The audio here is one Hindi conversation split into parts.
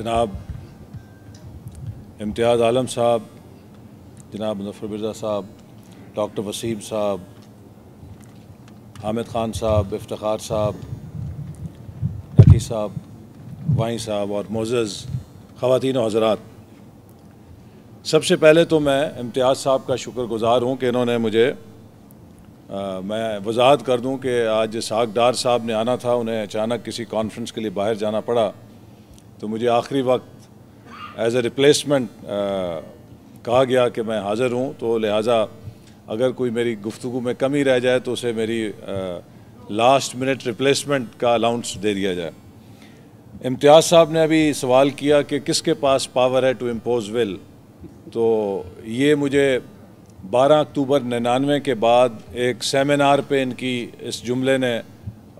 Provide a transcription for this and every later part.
जनाब इम्तियाज़ आलम साहब, जनाब मुज़फ़्फ़र मिर्ज़ा साहब, डॉक्टर वसीम साहब, हामिद ख़ान साहब, इफ्तिखार साहब, नकी साहब, वाई साहब और मोअज़्ज़ज़ ख़वातीन और हज़रात, सबसे पहले तो मैं इम्तियाज़ साहब का शुक्रगुज़ार हूँ कि इन्होंने मुझे मैं वजाहत कर दूँ कि आज इसहाक़ डार साहब ने आना था, उन्हें अचानक किसी कॉन्फ्रेंस के लिए बाहर जाना पड़ा, तो मुझे आखिरी वक्त एज़ ए रिप्लेसमेंट कहा गया कि मैं हाज़िर हूँ। तो लिहाजा अगर कोई मेरी गुफ्तगू में कमी रह जाए तो उसे मेरी लास्ट मिनट रिप्लेसमेंट का अलाउंस दे दिया जाए। इम्तियाज़ साहब ने अभी सवाल किया कि किसके पास पावर है टू इम्पोज विल, तो ये मुझे 12 अक्टूबर 99 के बाद एक सेमिनार पे इनकी इस जुमले ने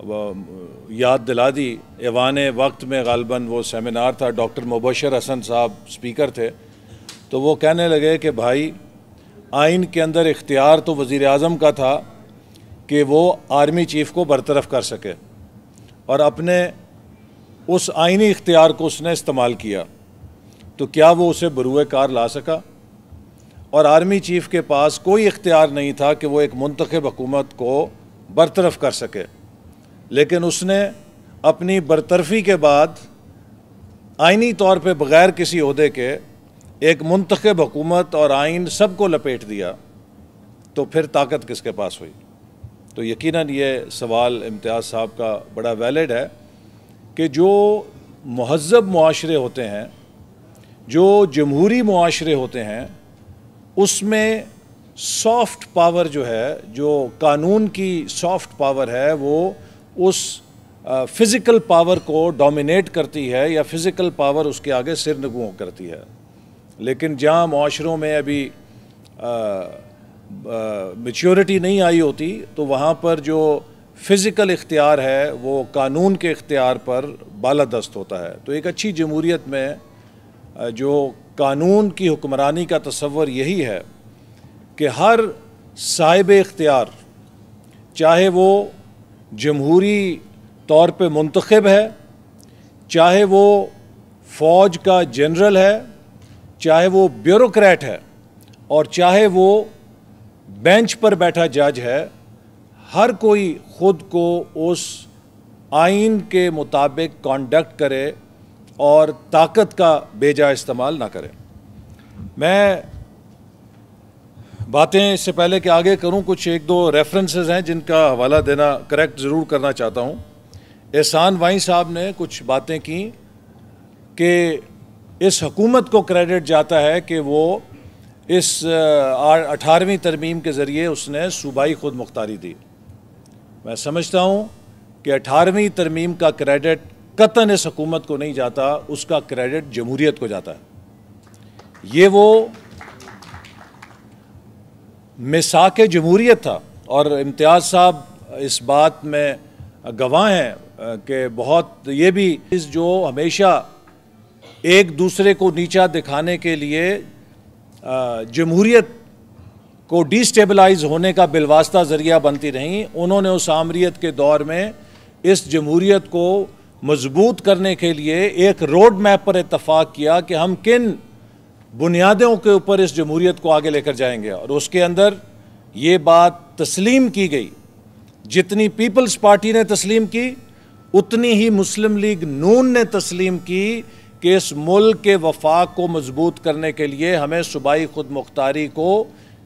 याद दिला दी। ऐवान वक्त में ग़ालिबन वो सेमिनार था, डॉक्टर मुबशर हसन साहब स्पीकर थे, तो वो कहने लगे कि भाई आइन के अंदर इख्तियार तो वज़ीर आज़म का था कि वो आर्मी चीफ़ को बरतरफ कर सके, और अपने उस आइनी इख्तियार को उसने इस्तेमाल किया, तो क्या वो उसे बरूए कार ला सका? और आर्मी चीफ़ के पास कोई इख्तियार नहीं था कि वो एक मुंतखब हुकूमत को बरतरफ कर सके, लेकिन उसने अपनी बरतरफी के बाद आइनी तौर पे बग़ैर किसी ओहदे के एक मुंतखब हुकूमत और आइन सबको लपेट दिया, तो फिर ताकत किसके पास हुई? तो यकीनन ये सवाल इम्तियाज़ साहब का बड़ा वैलिड है कि जो महज़्ज़ब मुआशरे होते हैं, जो जमहूरी मुआशरे होते हैं, उसमें सॉफ्ट पावर जो है, जो कानून की सॉफ्ट पावर है, वो उस फ़िज़िकल पावर को डोमिनेट करती है या फ़िज़िकल पावर उसके आगे सिर नगू करती है। लेकिन जहाँ मुआशरों में अभी मैच्योरिटी नहीं आई होती, तो वहाँ पर जो फ़िज़िकल इख्तियार है वो कानून के इख्तियार पर बालादस्त होता है। तो एक अच्छी जमहूरियत में जो कानून की हुक्मरानी का तसव्वुर यही है कि हर साहिब इख्तियार, चाहे वो जमहूरी तौर पे मुंतखब है, चाहे वो फ़ौज का जनरल है, चाहे वो ब्यूरोक्रेट है, और चाहे वो बेंच पर बैठा जज है, हर कोई ख़ुद को उस आइन के मुताबिक कॉन्डक्ट करे और ताकत का बेजा इस्तेमाल ना करे। मैं बातें इससे पहले कि आगे करूं, कुछ एक दो रेफरेंसेस हैं जिनका हवाला देना करेक्ट ज़रूर करना चाहता हूं। एहसान वाई साहब ने कुछ बातें की कि इस हुकूमत को क्रेडिट जाता है कि वो इस 18वीं तरमीम के ज़रिए उसने सूबाई खुद मुख्तारी दी। मैं समझता हूँ कि 18वीं तरमीम का क्रेडिट कतन इस हुकूमत को नहीं जाता, उसका क्रेडिट जमहूरियत को जाता है। ये वो मिसाक जमहूरियत था, और इम्तियाज़ साहब इस बात में गवाह हैं कि बहुत ये भी जो हमेशा एक दूसरे को नीचा दिखाने के लिए जमहूरियत को डिस्टेबलाइज होने का बिलवास्ता ज़रिया बनती रहीं, उन्होंने उस आमरीत के दौर में इस जमहूरियत को मजबूत करने के लिए एक रोड मैप पर इत्तफाक किया कि हम किन बुनियादों के ऊपर इस जमहूरियत को आगे लेकर जाएंगे। और उसके अंदर ये बात तस्लीम की गई, जितनी पीपल्स पार्टी ने तस्लीम की, उतनी ही मुस्लिम लीग नून ने तस्लीम की कि इस मुल्क के वफाक को मजबूत करने के लिए हमें सूबाई खुद मुख्तारी को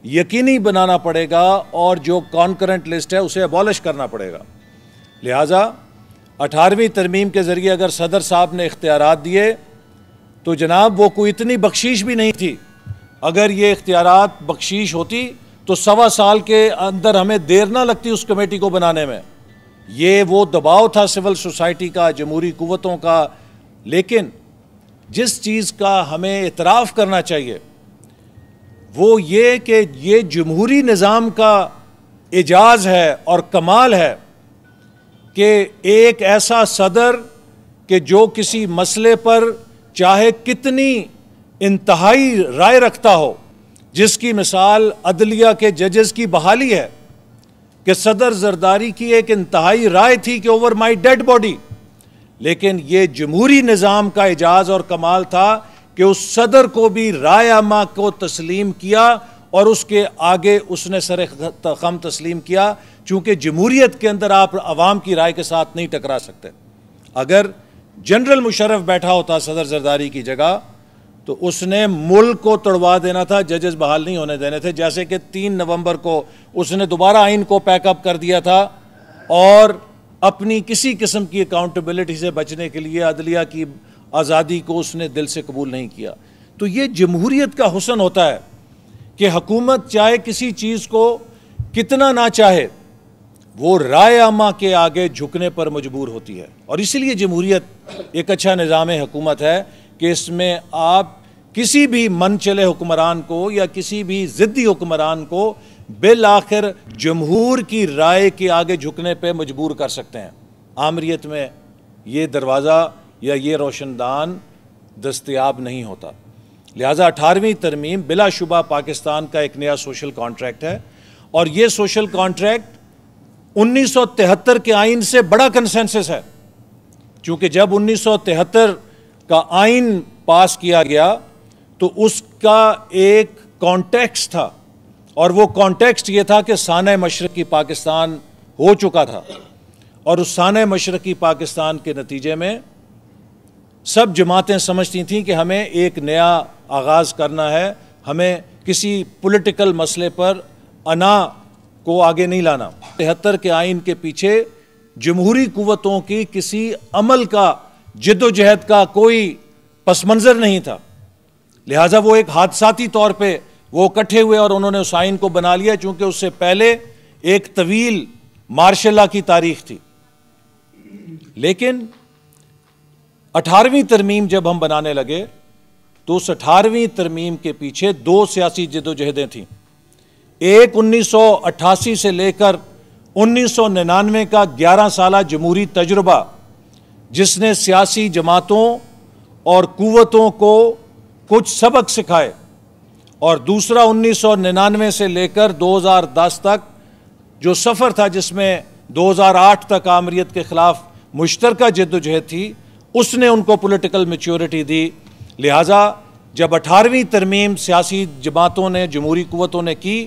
यकीनी बनाना पड़ेगा, और जो कॉन्करेंट लिस्ट है उसे अबॉलिश करना पड़ेगा। लिहाजा 18वीं तरमीम के ज़रिए अगर सदर साहब ने इख्तियारात दिए, तो जनाब वो कोई इतनी बख्शीश भी नहीं थी। अगर ये इख्तियारात बख्शीश होती तो 1.25 साल के अंदर हमें देर ना लगती उस कमेटी को बनाने में। ये वो दबाव था सिविल सोसाइटी का, जमहूरी कुव्वतों का। लेकिन जिस चीज़ का हमें इतराफ़ करना चाहिए वो ये कि ये जमहूरी निज़ाम का एजाज़ है और कमाल है कि एक ऐसा सदर कि जो किसी मसले पर चाहे कितनी इंतहाई राय रखता हो, जिसकी मिसाल अदलिया के जजेस की बहाली है कि सदर जरदारी की एक इंतहाई राय थी कि ओवर माई डेड बॉडी लेकिन ये जमहूरी निज़ाम का एजाज़ और कमाल था कि उस सदर को भी राय आमा को तस्लीम किया और उसके आगे उसने सर खम तस्लीम किया, चूँकि जमहूरियत के अंदर आप अवाम की राय के साथ नहीं टकरा सकते। अगर जनरल मुशर्रफ बैठा होता सदर जरदारी की जगह तो उसने मुल्क को तोड़वा देना था, जजेस बहाल नहीं होने देने थे। जैसे कि 3 नवंबर को उसने दोबारा आइन को पैकअप कर दिया था और अपनी किसी किस्म की अकाउंटेबिलिटी से बचने के लिए अदलिया की आज़ादी को उसने दिल से कबूल नहीं किया। तो ये जमहूरियत का हुस्न होता है कि हुकूमत चाहे किसी चीज़ को कितना ना चाहे वो राय आमा के आगे झुकने पर मजबूर होती है। और इसीलिए जमहूरियत एक अच्छा निज़ाम हुकूमत है कि इसमें आप किसी भी मन चले हुक्मरान को या किसी भी ज़िद्दी हुक्मरान को बिल आखिर जमहूर की राय के आगे झुकने पे मजबूर कर सकते हैं। आमरीत में ये दरवाज़ा या ये रोशनदान दस्तयाब नहीं होता। लिहाजा 18वीं तरमीम बिलाशुबा पाकिस्तान का एक नया सोशल कॉन्ट्रैक्ट है और ये सोशल कॉन्ट्रैक्ट 1973 के आइन से बड़ा कंसेंसस है, क्योंकि जब 1973 का आइन पास किया गया तो उसका एक कॉन्टेक्स्ट था और वो कॉन्टेक्स्ट ये था कि साने मशरक़ी पाकिस्तान हो चुका था और उस साने मशरक़ी पाकिस्तान के नतीजे में सब जमातें समझती थीं कि हमें एक नया आगाज़ करना है, हमें किसी पॉलिटिकल मसले पर अना को आगे नहीं लाना। 73 के आइन के पीछे जमहूरी कुव्वतों की किसी अमल का जिद्दोजहद का कोई पस मंज़र नहीं था। लिहाजा वो एक हादसाती तौर पे वो इकट्ठे हुए और उन्होंने उस आइन को बना लिया, चूँकि उससे पहले एक तवील मार्शल लॉ की तारीख थी। लेकिन 18वीं तरमीम जब हम बनाने लगे तो उस 18वीं तरमीम के पीछे 2 सियासी जिद्दोजहदें थीं। एक 1988 से लेकर 1999 का 11 साला जमहूरी तजुर्बा जिसने सियासी जमातों और कुव्वतों को कुछ सबक सिखाए, और दूसरा 1999 से लेकर 2010 तक जो सफ़र था जिसमें 2008 तक आमरीत के ख़िलाफ़ मुश्तरका जिद्दोजहद थी, उसने उनको पॉलिटिकल मैच्योरिटी दी। लिहाजा जब 18वीं तरमीम सियासी जमातों ने जमहूरी कुव्वतों ने की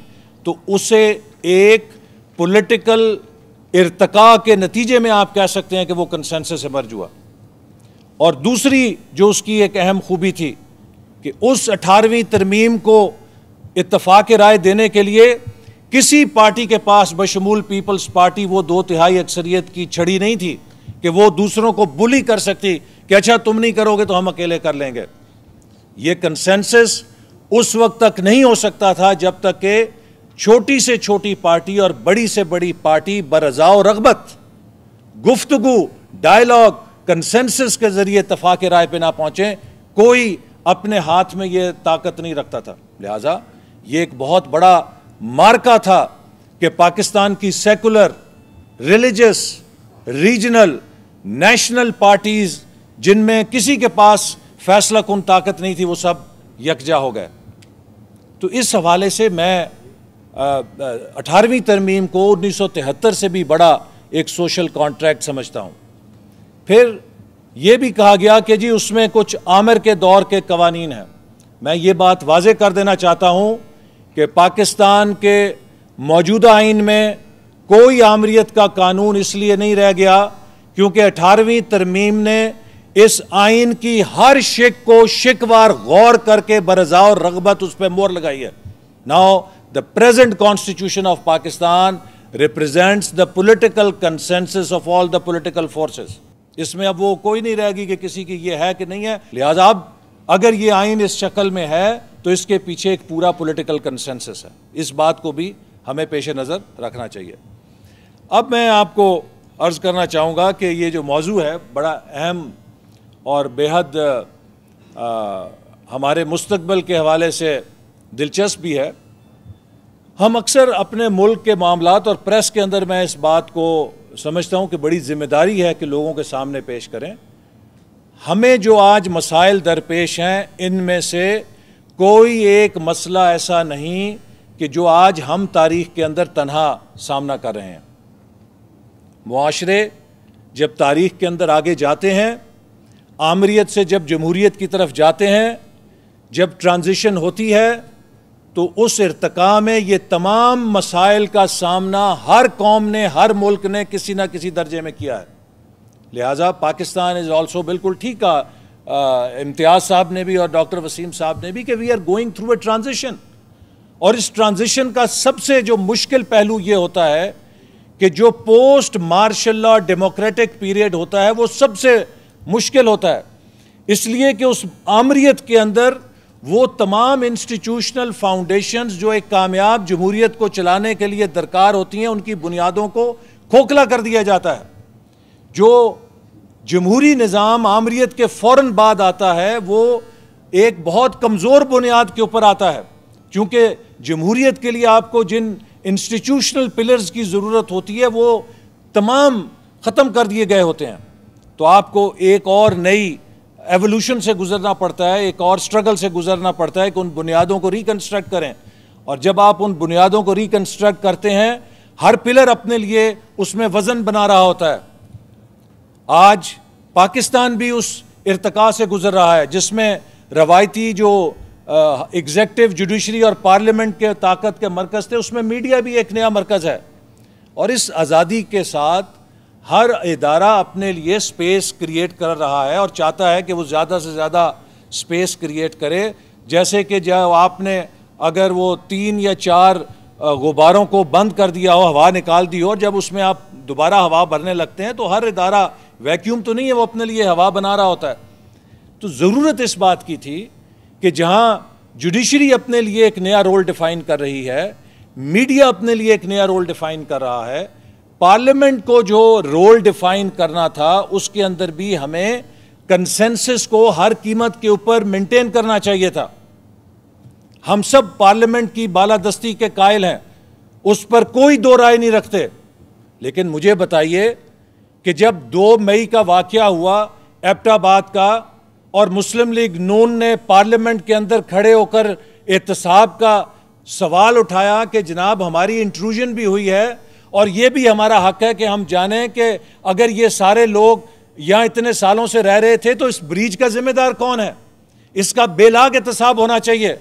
तो उसे एक पॉलिटिकल इर्तका के नतीजे में आप कह सकते हैं कि वो कंसेंसस इमर्ज हुआ। और दूसरी जो उसकी एक अहम खूबी थी कि उस 18वीं तरमीम को इत्तफाक राय देने के लिए किसी पार्टी के पास बशमूल पीपल्स पार्टी वो 2/3 अक्सरियत की छड़ी नहीं थी कि वो दूसरों को बुली कर सकती कि अच्छा तुम नहीं करोगे तो हम अकेले कर लेंगे। ये कंसेंसस उस वक्त तक नहीं हो सकता था जब तक कि छोटी से छोटी पार्टी और बड़ी से बड़ी पार्टी बरज़ाओ रग़बत गुफ्तगू डायलॉग कंसेंसस के जरिए इत्तफाक राय पे ना पहुंचे। कोई अपने हाथ में ये ताकत नहीं रखता था। लिहाजा ये एक बहुत बड़ा मार्का था कि पाकिस्तान की secular, religious, regional, national parties जिनमें किसी के पास फैसला कुन ताकत नहीं थी वो सब यकजा हो गए। तो इस हवाले से मैं 18वीं तरमीम को 1973 से भी बड़ा एक सोशल कॉन्ट्रैक्ट समझता हूँ। फिर ये भी कहा गया कि जी उसमें कुछ आमिर के दौर के कवानीन हैं। मैं ये बात वाज़े कर देना चाहता हूँ कि पाकिस्तान के मौजूदा आइन में कोई आमरीत का कानून इसलिए नहीं रह गया क्योंकि 18वीं तरमीम ने इस आइन की हर शिक को शिकवार गौर करके बरज़ाओ रग़बत उस पर मोहर लगाई है। Now the present constitution of Pakistan represents the political consensus of all the political forces. इसमें अब वो कोई नहीं रहेगी कि किसी की ये है कि नहीं है। लिहाजा अब अगर ये आइन इस शक्ल में है तो इसके पीछे एक पूरा पॉलिटिकल कंसेंसस है। इस बात को भी हमें पेश नज़र रखना चाहिए। अब मैं आपको अर्ज़ करना चाहूँगा कि ये जो मौजू है बड़ा अहम और बेहद हमारे मुस्तकबिल के हवाले से दिलचस्प भी है। हम अक्सर अपने मुल्क के मामलात और प्रेस के अंदर मैं इस बात को समझता हूँ कि बड़ी ज़िम्मेदारी है कि लोगों के सामने पेश करें। हमें जो आज मसाइल दरपेश हैं इनमें से कोई एक मसला ऐसा नहीं कि जो आज हम तारीख़ के अंदर तन्हा सामना कर रहे हैं। मुआशरे जब तारीख के अंदर आगे जाते हैं, आमरीत से जब जमहूरियत की तरफ जाते हैं, जब ट्रांजिशन होती है, तो उस इर्तिका में ये तमाम मसाइल का सामना हर कौम ने, हर मुल्क ने किसी ना किसी दर्जे में किया है। लिहाजा पाकिस्तान इज़ ऑल्सो, बिल्कुल ठीक कहा इम्तियाज़ साहब ने भी और डॉक्टर वसीम साहब ने भी, कि we are going through a transition. और इस ट्रांजिशन का सबसे जो मुश्किल पहलू ये होता है कि जो post martial law democratic period होता है वो सबसे मुश्किल होता है, इसलिए कि उस आमरीत के अंदर वो तमाम इंस्टीट्यूशनल फाउंडेशंस जो एक कामयाब जमहूरियत को चलाने के लिए दरकार होती हैं, उनकी बुनियादों को खोखला कर दिया जाता है। जो जमहूरी निज़ाम आमरीत के फ़ौरन बाद आता है वो एक बहुत कमज़ोर बुनियाद के ऊपर आता है, क्योंकि जमहूरियत के लिए आपको जिन इंस्टीट्यूशनल पिलर्स की ज़रूरत होती है वो तमाम ख़त्म कर दिए गए होते हैं। तो आपको एक और नई एवोल्यूशन से गुजरना पड़ता है, एक और स्ट्रगल से गुजरना पड़ता है कि उन बुनियादों को रिकन्स्ट्रक्ट करें। और जब आप उन बुनियादों को रिकन्स्ट्रक्ट करते हैं, हर पिलर अपने लिए उसमें वज़न बना रहा होता है। आज पाकिस्तान भी उस इर्तिका से गुजर रहा है जिसमें रवायती जो एग्जेक्टिव, जुडिशरी और पार्लियामेंट के ताकत के मरकज़ थे, उसमें मीडिया भी एक नया मरकज़ है। और इस आज़ादी के साथ हर इदारा अपने लिए स्पेस क्रिएट कर रहा है और चाहता है कि वो ज़्यादा से ज़्यादा स्पेस क्रिएट करे। जैसे कि जब आपने अगर वो 3 या 4 गुब्बारों को बंद कर दिया हो, हवा निकाल दी हो, और जब उसमें आप दोबारा हवा भरने लगते हैं तो हर इदारा वैक्यूम तो नहीं है, वो अपने लिए हवा बना रहा होता है। तो ज़रूरत इस बात की थी कि जहाँ जुडिशरी अपने लिए एक नया रोल डिफ़ाइन कर रही है, मीडिया अपने लिए एक नया रोल डिफ़ाइन कर रहा है, पार्लियामेंट को जो रोल डिफ़ाइन करना था उसके अंदर भी हमें कंसेंसस को हर कीमत के ऊपर मेंटेन करना चाहिए था। हम सब पार्लियामेंट की बालादस्ती के कायल हैं, उस पर कोई दो राय नहीं रखते। लेकिन मुझे बताइए कि जब 2 मई का वाक़या हुआ एबटाबाद का और मुस्लिम लीग नून ने पार्लियामेंट के अंदर खड़े होकर एहतसाब का सवाल उठाया कि जनाब हमारी इंट्रूजन भी हुई है और ये भी हमारा हक है कि हम जानें कि अगर ये सारे लोग यहाँ इतने सालों से रह रहे थे तो इस ब्रीच का जिम्मेदार कौन है, इसका बेलाग एहतसाब होना चाहिए।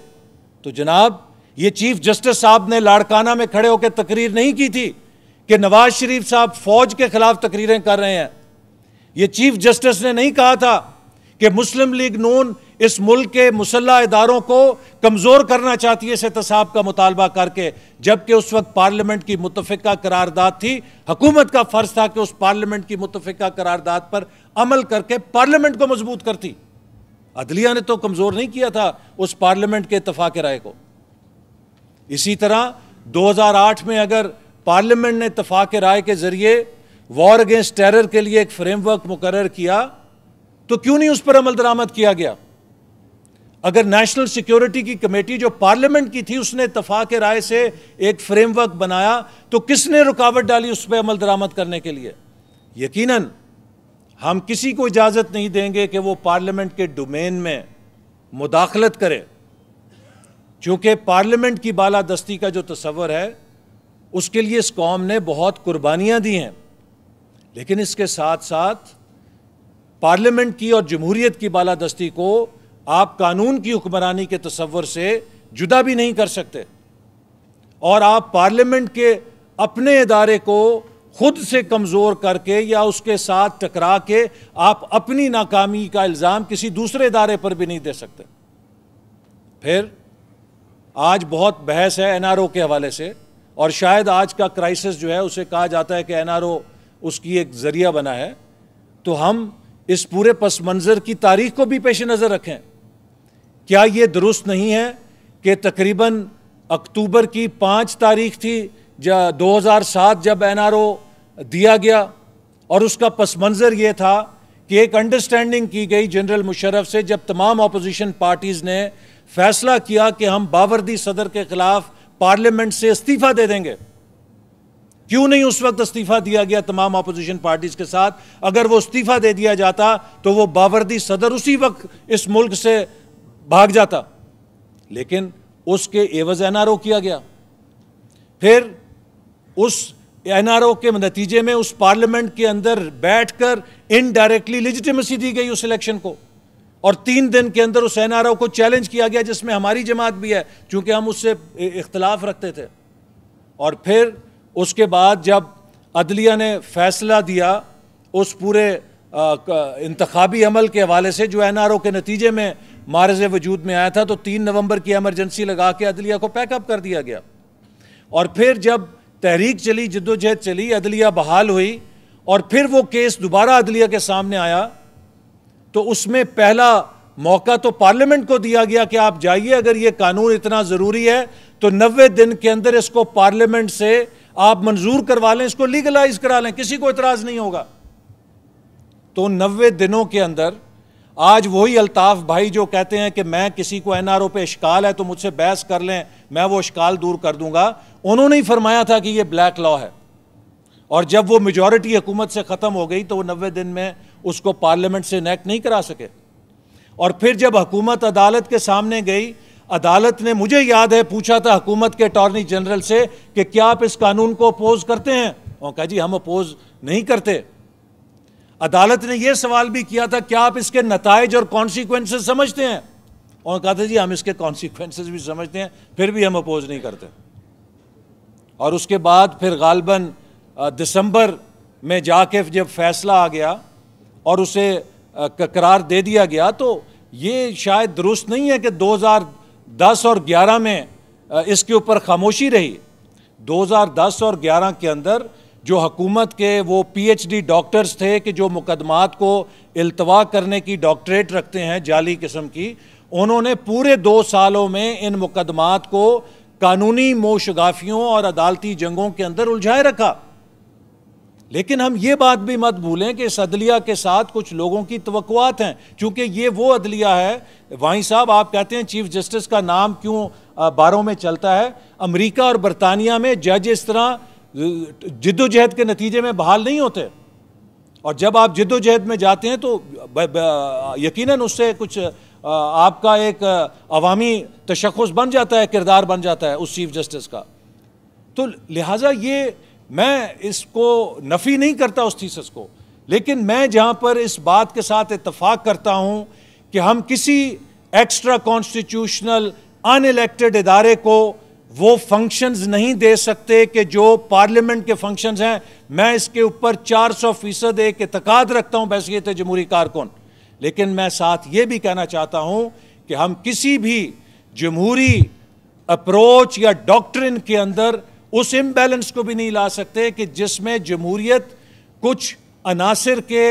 तो जनाब ये चीफ जस्टिस साहब ने लाड़काना में खड़े होकर तकरीर नहीं की थी कि नवाज शरीफ साहब फौज के खिलाफ तकरीरें कर रहे हैं। ये चीफ जस्टिस ने नहीं कहा था कि मुस्लिम लीग नून इस मुल्क के मुसल्ला इदारों को कमज़ोर करना चाहती है इस एहतसाब का मुतालबा करके, जबकि उस वक्त पार्लियामेंट की मुत्तफ़िका करारदाद थी। हुकूमत का फ़र्ज़ था कि उस पार्लियामेंट की मुत्तफ़िका करारदाद पर अमल करके पार्लियामेंट को मजबूत करती। अदलिया ने तो कमज़ोर नहीं किया था उस पार्लियामेंट के इत्तफ़ाक़ राय को। इसी तरह 2008 में अगर पार्लियामेंट ने इत्तफ़ाक़ राय के ज़रिए वॉर अगेंस्ट टेरर के लिए एक फ्रेमवर्क मुकर्रर किया तो क्यों नहीं उस पर अमल दरामद किया गया? अगर नेशनल सिक्योरिटी की कमेटी जो पार्लियामेंट की थी उसने इत्तफ़ाक़ राय से एक फ्रेमवर्क बनाया तो किसने रुकावट डाली उस पर अमल दरामद करने के लिए? यकीनन हम किसी को इजाज़त नहीं देंगे कि वो पार्लियामेंट के डोमेन में मुदाखलत करे, क्योंकि पार्लियामेंट की बालादस्ती का जो तस्वर है उसके लिए इस कौम ने बहुत कुर्बानियाँ दी हैं। लेकिन इसके साथ साथ पार्लियामेंट की और जमहूरियत की बालादस्ती को आप कानून की हुक्मरानी के तस्वर से जुदा भी नहीं कर सकते, और आप पार्लियामेंट के अपने इदारे को खुद से कमज़ोर करके या उसके साथ टकरा के आप अपनी नाकामी का इल्ज़ाम किसी दूसरे इदारे पर भी नहीं दे सकते। फिर आज बहुत बहस है एनआरओ के हवाले से, और शायद आज का क्राइसिस जो है उसे कहा जाता है कि एनआरओ उसकी एक ज़रिया बना है। तो हम इस पूरे पस मंज़र की तारीख को भी पेश नज़र रखें। क्या ये दुरुस्त नहीं है कि तकरीबन अक्टूबर की 5 तारीख थी 2007 जब एनआरओ दिया गया, और उसका पस मंज़र ये था कि एक अंडरस्टैंडिंग की गई जनरल मुशर्रफ से जब तमाम अपोजिशन पार्टीज़ ने फैसला किया कि हम बावरदी सदर के ख़िलाफ़ पार्लियामेंट से इस्तीफ़ा दे देंगे। क्यों नहीं उस वक्त इस्तीफ़ा दिया गया तमाम अपोजिशन पार्टीज़ के साथ? अगर वो इस्तीफ़ा दे दिया जाता तो वो बावरदी सदर उसी वक्त इस मुल्क से भाग जाता, लेकिन उसके एवज़ एनआरओ किया गया। फिर उस एनआरओ के नतीजे में उस पार्लियामेंट के अंदर बैठकर इनडायरेक्टली लेजिटिमेसी दी गई उस इलेक्शन को, और 3 दिन के अंदर उस एनआरओ को चैलेंज किया गया, जिसमें हमारी जमात भी है चूंकि हम उससे इख्तलाफ रखते थे। और फिर उसके बाद जब अदलिया ने फैसला दिया उस पूरे इंतखाबी अमल के हवाले से जो एनआरओ के नतीजे में मारज़ वजूद में आया था, तो 3 नवंबर की एमरजेंसी लगा के अदलिया को पैकअप कर दिया गया। और फिर जब तहरीक चली, जद्दोजहद चली, अदलिया बहाल हुई और फिर वो केस दोबारा अदलिया के सामने आया, तो उसमें पहला मौका तो पार्लियामेंट को दिया गया कि आप जाइए, अगर ये कानून इतना ज़रूरी है तो 90 दिन के अंदर इसको पार्लियामेंट से आप मंजूर करवा लें, इसको लीगलाइज करा लें, किसी को इतराज़ नहीं होगा। तो 90 दिनों के अंदर आज वही अल्ताफ भाई जो कहते हैं कि मैं किसी को एनआरओ पे इश्काल है तो मुझसे बहस कर लें, मैं वो इश्काल दूर कर दूंगा, उन्होंने ही फरमाया था कि ये ब्लैक लॉ है। और जब वो मेजॉरिटी हुकूमत से ख़त्म हो गई तो वो 90 दिन में उसको पार्लियामेंट से इनेक्ट नहीं करा सके। और फिर जब हुकूमत अदालत के सामने गई, अदालत ने, मुझे याद है, पूछा था हुकूमत के अटॉर्नी जनरल से कि क्या आप इस कानून को अपोज करते हैं, और कहा जी हम अपोज नहीं करते। अदालत ने यह सवाल भी किया था क्या आप इसके नताइज और कॉन्सिक्वेंसेस समझते हैं, और कहा था जी हम इसके कॉन्सिक्वेंसेस भी समझते हैं, फिर भी हम अपोज नहीं करते। और उसके बाद फिर गालबन दिसंबर में जाके जब फैसला आ गया और उसे करार दे दिया गया, तो ये शायद दुरुस्त नहीं है कि 2010 और 11 में इसके ऊपर खामोशी रही। 2010 और 11 के अंदर जो हुकूमत के वो पीएचडी डॉक्टर्स थे कि जो मुकदमात को इल्तवा करने की डॉक्टरेट रखते हैं जाली किस्म की, उन्होंने पूरे 2 सालों में इन मुकदमात को कानूनी मोशगाफियों और अदालती जंगों के अंदर उलझाए रखा। लेकिन हम ये बात भी मत भूलें कि इस अदलिया के साथ कुछ लोगों की तवक्कुआत हैं, चूंकि ये वो अदलिया है। वाही साहब आप कहते हैं चीफ जस्टिस का नाम क्यों बारों में चलता है। अमेरिका और बरतानिया में जज इस तरह जिद्दोजहद के नतीजे में बहाल नहीं होते, और जब आप जिद्दोजहद में जाते हैं तो यकीनन उससे कुछ आपका एक अवामी तशख़्ख़ुस बन जाता है, किरदार बन जाता है उस चीफ जस्टिस का। तो लिहाजा ये मैं इसको नफ़ी नहीं करता उस थीसिस को, लेकिन मैं जहाँ पर इस बात के साथ इत्तफाक करता हूँ कि हम किसी एक्स्ट्रा कॉन्स्टिट्यूशनल अनइलेक्टेड इदारे को वो फंक्शंस नहीं दे सकते कि जो पार्लियामेंट के फंक्शंस हैं। मैं इसके ऊपर 400% एक इत्तेकाद रखता हूँ बैसियत जमहूरी कारकुन, लेकिन मैं साथ ये भी कहना चाहता हूँ कि हम किसी भी जमहूरी अप्रोच या डॉक्ट्रिन के अंदर उस इम्बैलेंस को भी नहीं ला सकते कि जिसमें जमहूरियत कुछ अनासिर के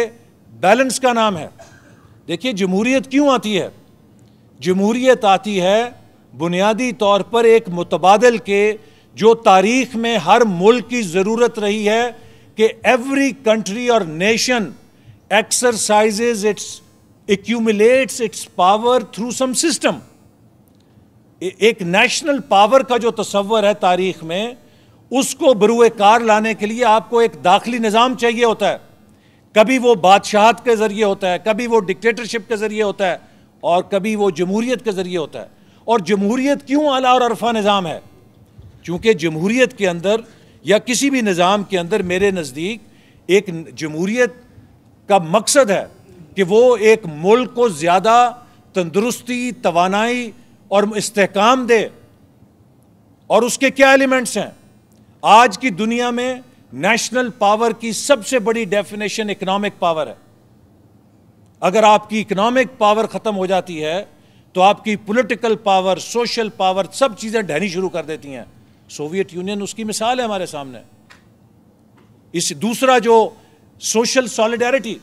बैलेंस का नाम है। देखिए जमहूरियत क्यों आती है? जमहूरियत आती है बुनियादी तौर पर एक मुतबादल के, जो तारीख में हर मुल्क की ज़रूरत रही है कि एवरी कंट्री और nation exercises its accumulates its power through some system. एक नेशनल पावर का जो तस्वर है तारीख में, उसको बरूए कार लाने के लिए आपको एक दाखिली निज़ाम चाहिए होता है। कभी वो बादशाहत के ज़रिए होता है, कभी वो डिक्टेटरशिप के ज़रिए होता है, और कभी वो जमहूरियत के ज़रिए होता है। और जमहूरियत क्यों आला और अरफा निज़ाम है? चूँकि जमहूरियत के अंदर या किसी भी निज़ाम के अंदर मेरे नज़दीक एक जमहूरियत का मकसद है कि वो एक मुल्क को ज़्यादा तंदुरुस्ती, तवानाई और इस्तेहकाम दे। और उसके क्या एलिमेंट्स हैं? आज की दुनिया में नेशनल पावर की सबसे बड़ी डेफिनेशन इकोनॉमिक पावर है। अगर आपकी इकोनॉमिक पावर ख़त्म हो जाती है तो आपकी पॉलिटिकल पावर, सोशल पावर, सब चीज़ें ढहनी शुरू कर देती हैं। सोवियत यूनियन उसकी मिसाल है हमारे सामने। इस दूसरा जो सोशल सॉलिडारिटी,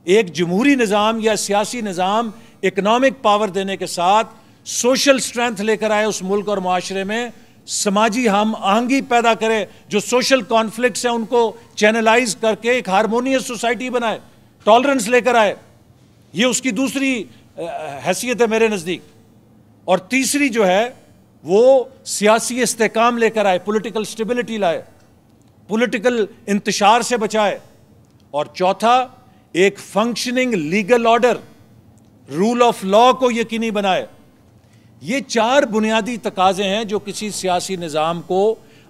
एक जमहूरी निज़ाम या सियासी निज़ाम इकोनॉमिक पावर देने के साथ सोशल स्ट्रेंथ लेकर आए उस मुल्क और माशरे में, समाजी हम आहंगी पैदा करे, जो सोशल कॉन्फ्लिक्ट्स हैं उनको चैनलाइज करके एक हारमोनियस सोसाइटी बनाए, टॉलरेंस लेकर आए। ये उसकी दूसरी हैसियत है मेरे नज़दीक। और तीसरी जो है वो सियासी इस्तेहकाम लेकर आए, पॉलिटिकल स्टेबिलिटी लाए, पॉलिटिकल इंतशार से बचाए। और चौथा, एक functioning legal order, rule of law को यकीनी बनाए। ये 4 बुनियादी तकाजे हैं जो किसी सियासी निज़ाम को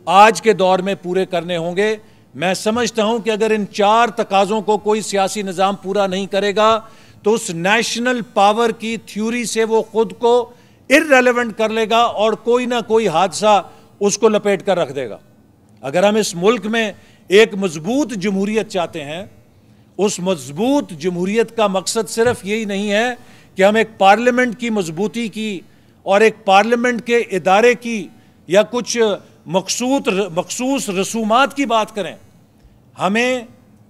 आज के दौर में पूरे करने होंगे। मैं समझता हूं कि अगर इन 4 तकाज़ों को कोई सियासी निज़ाम पूरा नहीं करेगा तो उस नेशनल पावर की थ्योरी से वो खुद को इररेलेवेंट कर लेगा और कोई ना कोई हादसा उसको लपेट कर रख देगा। अगर हम इस मुल्क में एक मजबूत जमहूरियत चाहते हैं, उस मजबूत जमहूरियत का मकसद सिर्फ यही नहीं है कि हम एक पार्लियामेंट की मजबूती की और एक पार्लियामेंट के इदारे की या कुछ मखसूस रसूमात की बात करें। हमें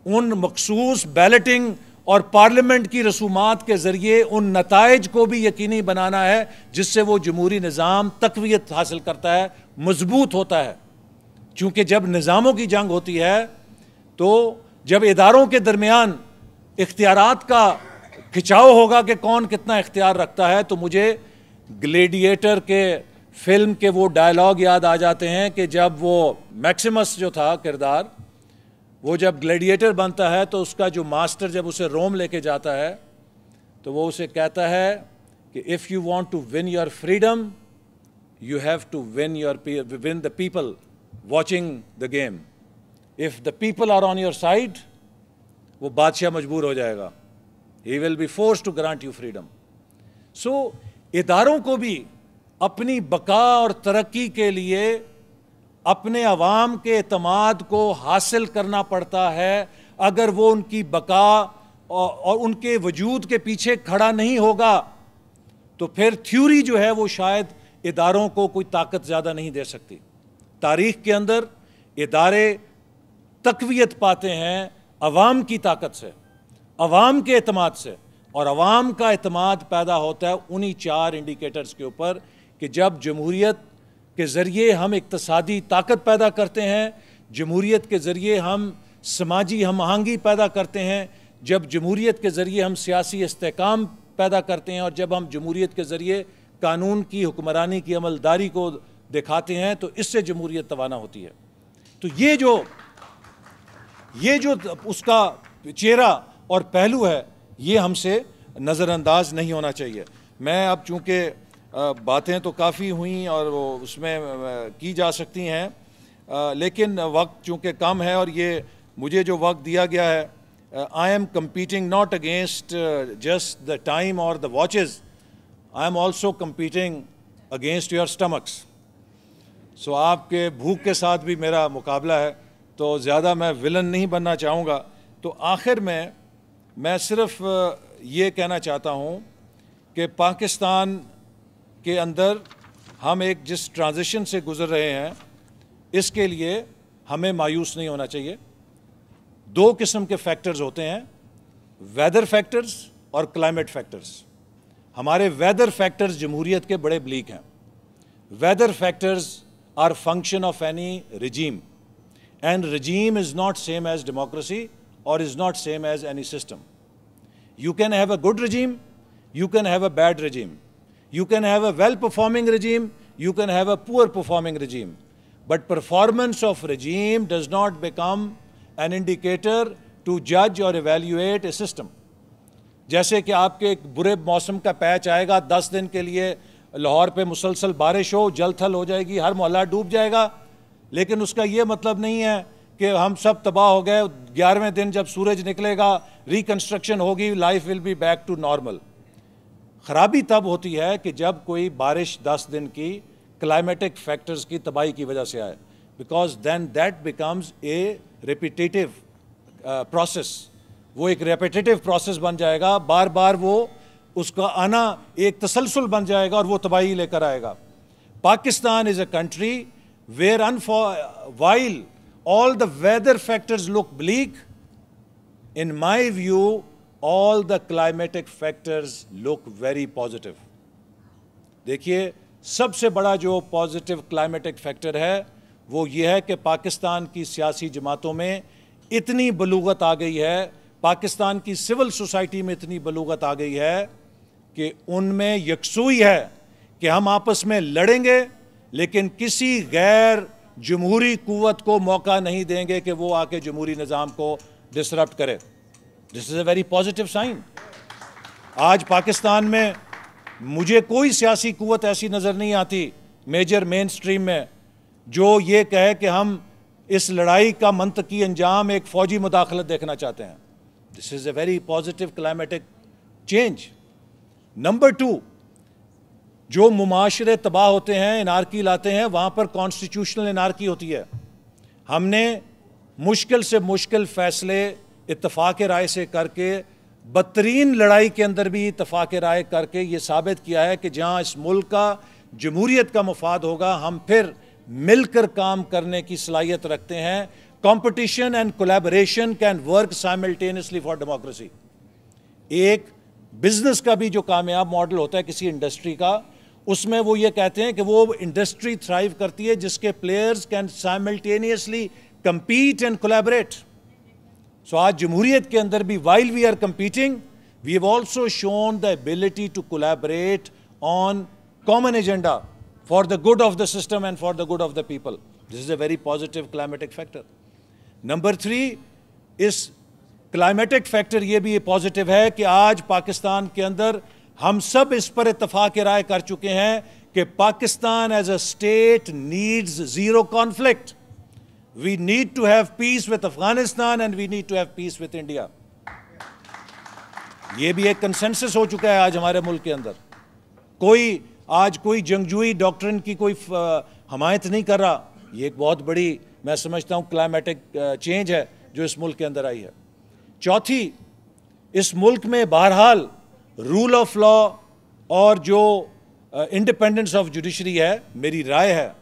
उन मखसूस बैलेटिंग और पार्लियामेंट की रसूमात के ज़रिए उन नताइज को भी यकीनी बनाना है जिससे वो जमहूरी निज़ाम तक़वियत हासिल करता है, मजबूत होता है। क्योंकि जब निज़ामों की जंग होती है तो जब इदारों के दरमियान इख्तियारात का खिंचाव होगा कि कौन कितना इख्तियार रखता है, तो मुझे ग्लेडिएटर के फिल्म के वो डायलॉग याद आ जाते हैं कि जब वो मैक्सिमस जो था किरदार, वो जब ग्लेडिएटर बनता है तो उसका जो मास्टर जब उसे रोम लेके जाता है तो वो उसे कहता है कि if you want to win your freedom you have to win the people watching the game. If the people are on your side, वो बादशाह मजबूर हो जाएगा, he will be forced to grant you freedom. So इदारों को भी अपनी बका और तरक्की के लिए अपने अवाम के एतमाद को हासिल करना पड़ता है। अगर वो उनकी बका और उनके वजूद के पीछे खड़ा नहीं होगा तो फिर थ्योरी जो है वो शायद इदारों को कोई ताकत ज़्यादा नहीं दे सकती। तारीख़ के अंदर इदारे तक़वियत पाते हैं अवाम की ताकत से, अवाम के एतमाद से, और अवाम का एतमाद पैदा होता है उन्हीं 4 इंडिकेटर्स के ऊपर कि जब जमहूरियत के ज़रिए हम इक़्तिसादी ताकत पैदा करते हैं, जमहूरियत के ज़रिए हम समाजी हम आहंगी पैदा करते हैं, जब जमहूरियत के ज़रिए हम सियासी इस्तेहकाम पैदा करते हैं और जब हम जमहूरियत के ज़रिए कानून की हुक्मरानी की अमलदारी को दिखाते हैं, तो इससे जमहूरियत तवाना होती है। तो ये जो उसका चेहरा और पहलू है, ये हमसे नज़रअंदाज नहीं होना चाहिए। मैं अब चूँकि बातें तो काफ़ी हुई और वो उसमें की जा सकती हैं, लेकिन वक्त चूँकि कम है और ये मुझे जो वक्त दिया गया है, I am competing not against just the time और the watches, I am also competing against your stomachs. So आपके भूख के साथ भी मेरा मुकाबला है, तो ज़्यादा मैं विलन नहीं बनना चाहूँगा। तो आखिर में मैं सिर्फ ये कहना चाहता हूँ कि पाकिस्तान के अंदर हम एक जिस ट्रांजिशन से गुज़र रहे हैं, इसके लिए हमें मायूस नहीं होना चाहिए। 2 किस्म के फैक्टर्स होते हैं, वेदर फैक्टर्स और क्लाइमेट फैक्टर्स। हमारे वेदर फैक्टर्स जमहूरियत के बड़े ब्लीक हैं। Weather factors are function of any regime, and regime is not same as democracy or is not same as any system. You can have a good regime, you can have a bad regime. You can have a well-performing regime, you can have a poor-performing regime. But performance of regime does not become an indicator to judge or evaluate a system. जैसे कि आपके एक बुरे मौसम का पैच आएगा, 10 दिन के लिए लाहौर पे मुसलसल बारिश हो, जल थल हो जाएगी, हर मोहल्ला डूब जाएगा, लेकिन उसका ये मतलब नहीं है कि हम सब तबाह हो गए। 11वें दिन जब सूरज निकलेगा, रिकन्स्ट्रक्शन होगी, life will be back to normal. ख़राबी तब होती है कि जब कोई बारिश 10 दिन की क्लाइमेटिक फैक्टर्स की तबाही की वजह से आए, because then that becomes a repetitive process. वो एक रेपिटेटिव प्रोसेस बन जाएगा, बार बार वो उसका आना एक तसलसल बन जाएगा और वो तबाही लेकर आएगा। Pakistan is a country where while all the weather factors look bleak, in my view all the climatic factors look very positive. देखिए, सबसे बड़ा जो पॉजिटिव क्लाइमेटिक फैक्टर है वो ये है कि पाकिस्तान की सियासी जमातों में इतनी बलूगत आ गई है, पाकिस्तान की सिविल सोसाइटी में इतनी बलूगत आ गई है कि उनमें यकसुई है कि हम आपस में लड़ेंगे लेकिन किसी गैर जमहूरी कुव्वत को मौका नहीं देंगे कि वो आके जमहूरी निज़ाम को डिसरप्ट करे। This is a very positive sign. आज पाकिस्तान में मुझे कोई सियासी कुव्वत ऐसी नज़र नहीं आती मेजर मेन स्ट्रीम में जो ये कहे कि हम इस लड़ाई का मंतकी अंजाम एक फौजी मुदाखलत देखना चाहते हैं। This is a very positive climatic change. Number 2, जो मुमाशरे तबाह होते हैं, इनारकी लाते हैं, वहाँ पर कॉन्स्टिट्यूशनल इनारकी होती है। हमने मुश्किल से मुश्किल फैसले इत्तफाक राय से करके, बदतरीन लड़ाई के अंदर भी इत्तफाक राय करके ये साबित किया है कि जहाँ इस मुल्क का जमहूरियत का मफाद होगा, हम फिर मिलकर काम करने की सलाहियत रखते हैं। Competition and collaboration can work simultaneously for democracy. एक बिजनेस का भी जो कामयाब मॉडल होता है किसी इंडस्ट्री का, उसमें वो ये कहते हैं कि वो इंडस्ट्री थ्राइव करती है जिसके players can simultaneously compete and collaborate. So आज जमहूरियत के अंदर भी while we are competing, we have also shown the ability to collaborate on common agenda for the good of the system and for the good of the people. This is a very positive climatic factor. Number 3, इस क्लाइमेटिक फैक्टर ये भी पॉजिटिव है कि आज पाकिस्तान के अंदर हम सब इस पर इत्तफाक राय कर चुके हैं कि Pakistan as a state needs zero conflict. We need to have peace with Afghanistan and we need to have peace with India. ये भी एक कंसेंसस हो चुका है आज हमारे मुल्क के अंदर। कोई जंगजुई डॉक्ट्रिन की कोई हमायत नहीं कर रहा। ये एक बहुत बड़ी, मैं समझता हूँ, क्लाइमेटिक चेंज है जो इस मुल्क के अंदर आई है। चौथी, इस मुल्क में बहरहाल रूल ऑफ लॉ और जो इंडिपेंडेंस ऑफ जुडिशरी है, मेरी राय है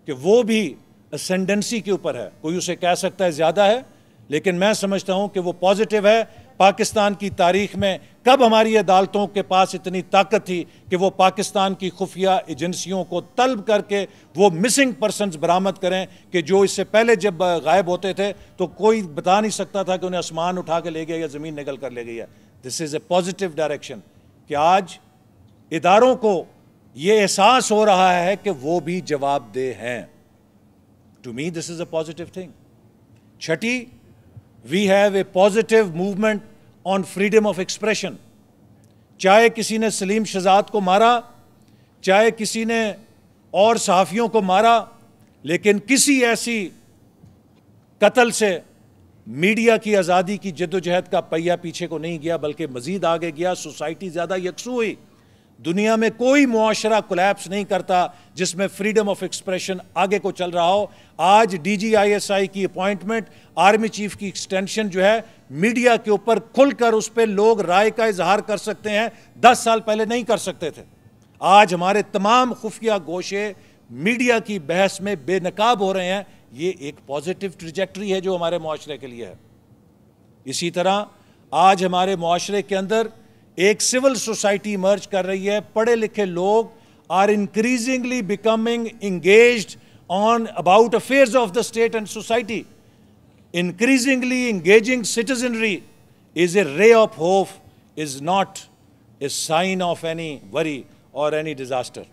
कि वो भी असेंडेंसी के ऊपर है। कोई उसे कह सकता है ज़्यादा है, लेकिन मैं समझता हूं कि वो पॉजिटिव है। पाकिस्तान की तारीख में कब हमारी अदालतों के पास इतनी ताकत थी कि वो पाकिस्तान की खुफिया एजेंसियों को तलब करके वो मिसिंग पर्सन्स बरामद करें कि जो इससे पहले जब गायब होते थे तो कोई बता नहीं सकता था कि उन्हें आसमान उठा के ले गया या ज़मीन निगल कर ले गई है। This is a positive direction कि आज इदारों को ये एहसास हो रहा है कि वो भी जवाबदेह हैं। To me, this is a positive thing. Chhathi, we have a positive movement on freedom of expression. चाहे किसी ने सलीम शहजाद को मारा, चाहे किसी ने और सहाफ़ियों को मारा, लेकिन किसी ऐसी कत्ल से मीडिया की आज़ादी की जद्दोजहद का पहिया पीछे को नहीं गया, बल्कि मज़ीद आगे गया। सोसाइटी ज़्यादा यकसू हुई। दुनिया में कोई मुआशरा कोलैप्स नहीं करता जिसमें फ्रीडम ऑफ एक्सप्रेशन आगे को चल रहा हो। आज DGISI की अपॉइंटमेंट, आर्मी चीफ की एक्सटेंशन जो है, मीडिया के ऊपर खुलकर उस पर लोग राय का इजहार कर सकते हैं, 10 साल पहले नहीं कर सकते थे। आज हमारे तमाम खुफिया गोशे मीडिया की बहस में बेनकाब हो रहे हैं। ये एक पॉजिटिव ट्रैजेक्टरी है जो हमारे मुआशरे के लिए है। इसी तरह आज हमारे मुआशरे के अंदर एक सिविल सोसाइटी इमर्ज कर रही है। पढ़े लिखे लोग are increasingly becoming engaged on about affairs of the state and society. Increasingly engaging citizenry is a ray of hope, is not a sign of any worry और एनी डिजास्टर।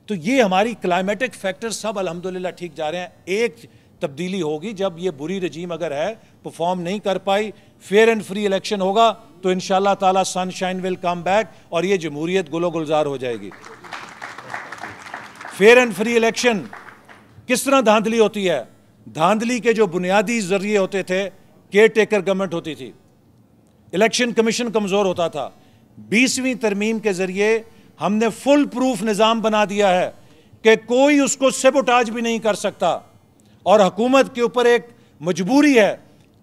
तो ये हमारी क्लाइमेटिक फैक्टर सब अल्हम्दुलिल्लाह ठीक जा रहे हैं। एक तब्दीली होगी जब ये बुरी रजीम अगर है परफॉर्म नहीं कर पाई, फेयर एंड फ्री इलेक्शन होगा तो इंशाअल्लाह ताला सनशाइन विल कम बैक और ये जमहूरियत गुलो गुलजार हो जाएगी। फेयर एंड फ्री इलेक्शन किस तरह धांधली होती है? धांधली के जो बुनियादी जरिए होते थे, केयर टेकर गवर्नमेंट होती थी, इलेक्शन कमीशन कमजोर होता था। 20वीं तरमीम के जरिए हमने फुल प्रूफ निज़ाम बना दिया है कि कोई उसको सेबोटाज भी नहीं कर सकता और हुकूमत के ऊपर एक मजबूरी है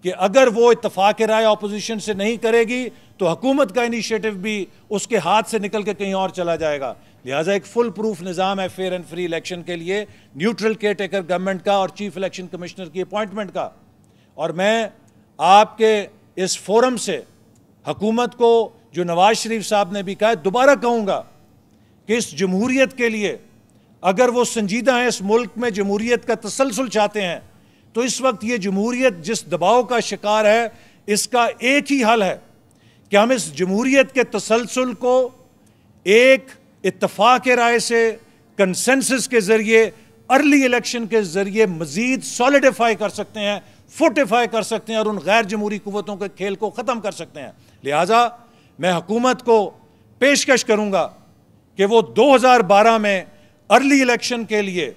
कि अगर वो इत्तफाक राय ऑपोजिशन से नहीं करेगी तो हुकूमत का इनिशिएटिव भी उसके हाथ से निकल के कहीं और चला जाएगा। लिहाजा एक फुल प्रूफ निज़ाम है फेयर एंड फ्री इलेक्शन के लिए, न्यूट्रल केयर टेकर गवर्नमेंट का और चीफ इलेक्शन कमिश्नर की अपॉइंटमेंट का। और मैं आपके इस फोरम से हुकूमत को, जो नवाज शरीफ साहब ने भी कहा, दोबारा कहूँगा कि इस जमहूरियत के लिए अगर वो संजीदा हैं, इस मुल्क में जमहूरियत का तसलसल चाहते हैं, तो इस वक्त ये जमहूरियत जिस दबाव का शिकार है, इसका एक ही हल है कि हम इस जमहूरियत के तसलसल को एक इत्तफाक राय से, कंसेंसस के जरिए, अर्ली इलेक्शन के जरिए मजीद सॉलिडिफाई कर सकते हैं, फोर्टिफाई कर सकते हैं और उन गैर जमहूरी कुव्वतों के खेल को ख़त्म कर सकते हैं। लिहाजा मैं हुकूमत को पेशकश करूँगा कि वो 2012 में अर्ली इलेक्शन के लिए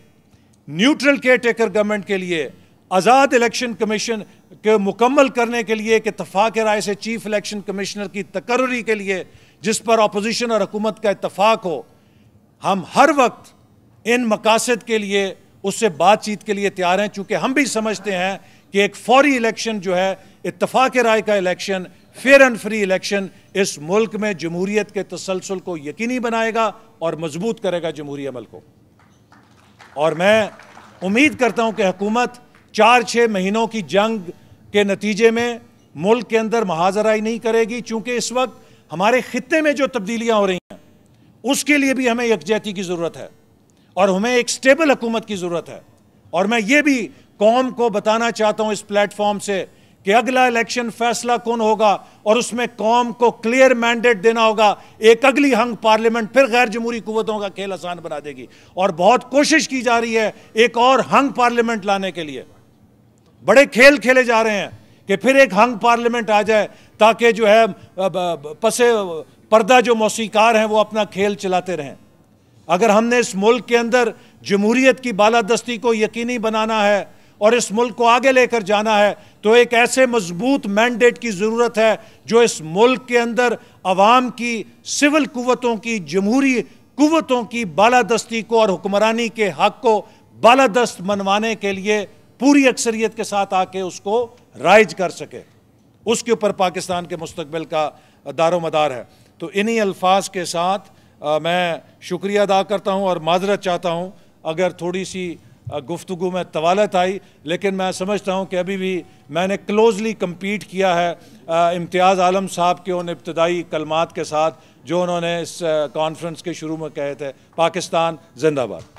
न्यूट्रल केयर टेकर गवर्नमेंट के लिए, आज़ाद इलेक्शन कमीशन के मुकम्मल करने के लिए, कि इत्तफाक राय से चीफ इलेक्शन कमिश्नर की तकर्री के लिए जिस पर अपोजिशन और हुकूमत का इत्तफाक हो, हम हर वक्त इन मकासद के लिए उससे बातचीत के लिए तैयार हैं, चूँकि हम भी समझते हैं कि एक फौरी इलेक्शन जो है, इत्तफाक राय का election, fair and free election इस मुल्क में जमहूरियत के तसलसल को यकीनी बनाएगा और मजबूत करेगा जमहूरी अमल को। और मैं उम्मीद करता हूं कि हुकूमत 4-6 महीनों की जंग के नतीजे में मुल्क के अंदर महाजराई नहीं करेगी, चूंकि इस वक्त हमारे खित्ते में जो तब्दीलियां हो रही हैं उसके लिए भी हमें यकजहती की ज़रूरत है और हमें एक स्टेबल हुकूमत की ज़रूरत है। और मैं ये भी कौम को बताना चाहता हूं इस प्लेटफॉर्म से कि अगला इलेक्शन फैसला कौन होगा और उसमें कौम को क्लियर मैंडेट देना होगा। एक अगली हंग पार्लियामेंट फिर गैर जमहूरी कुव्वतों का खेल आसान बना देगी और बहुत कोशिश की जा रही है एक और हंग पार्लियामेंट लाने के लिए। बड़े खेल खेले जा रहे हैं कि फिर एक हंग पार्लियामेंट आ जाए ताकि जो है पसे पर्दा जो मौसीकार हैं वो अपना खेल चलाते रहें। अगर हमने इस मुल्क के अंदर जमहूरियत की बालादस्ती को यकीनी बनाना है और इस मुल्क को आगे लेकर जाना है तो एक ऐसे मजबूत मैंडेट की ज़रूरत है जो इस मुल्क के अंदर अवाम की, सिविल कुव्वतों की, जमहूरी कुव्वतों की बालादस्ती को और हुक्मरानी के हक को बालादस्त मनवाने के लिए पूरी अक्सरियत के साथ आके उसको राइज कर सके। उसके ऊपर पाकिस्तान के मुस्तकबिल का दारोमदार है। तो इन्हीं अल्फाज के साथ मैं शुक्रिया अदा करता हूँ और माजरत चाहता हूँ अगर थोड़ी सी गुफ्तगू में तवालत आई, लेकिन मैं समझता हूँ कि अभी भी मैंने क्लोजली कम्पीट किया है इम्तियाज़ आलम साहब के उन इब्तदाई कलमात के साथ जो उन्होंने इस कॉन्फ्रेंस के शुरू में कहे थे। पाकिस्तान जिंदाबाद।